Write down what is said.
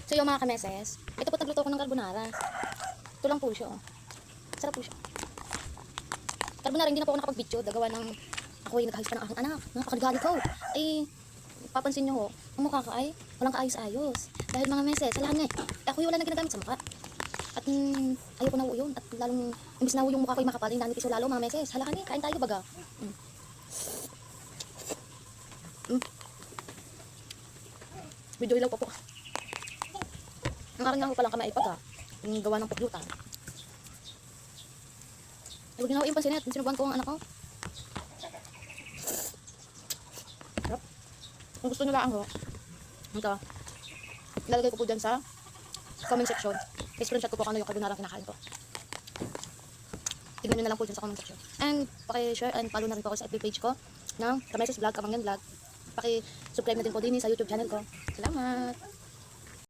So yung mga kameses, ito po nagluto ko ng carbonara. Ito lang po siya. Oh. Sarap po siya. Carbonara, hindi na po ako nakapag-video. Dagawa ng ako yung naghahis pa ng aking anak. Napakagalit ko. Ay, papansin nyo ho, ang mukha ko ay walang kaayos-ayos. Dahil mga meses, salahan nga eh. Ako yung wala na ginagamit sa mukha. At ayaw ko na ho yun. At lalong, imbis na ho yung mukha ko yung makapal, nanipis ho lalo mga meses. Halakan eh, kain tayo baga. Video ilaw pa po. Ang aking nga ho palang kamay pagka yung gawa ng paglutan. Ay, huwag na ho yung pansinit. Sinubuhan ko ang anak ko. Sarap. Kung gusto nyo lang ho, ito, ilalagay ko po dyan sa comment section. I-screenshot ko po kung ano yung carbonara kinakain ko. Tignan nyo na lang po dyan sa comment section. And paki-share and follow na rin po ako sa FB page ko ng Kameses Vlog, Kamangyan Vlog. Paki-subscribe na din po din sa YouTube channel ko. Salamat!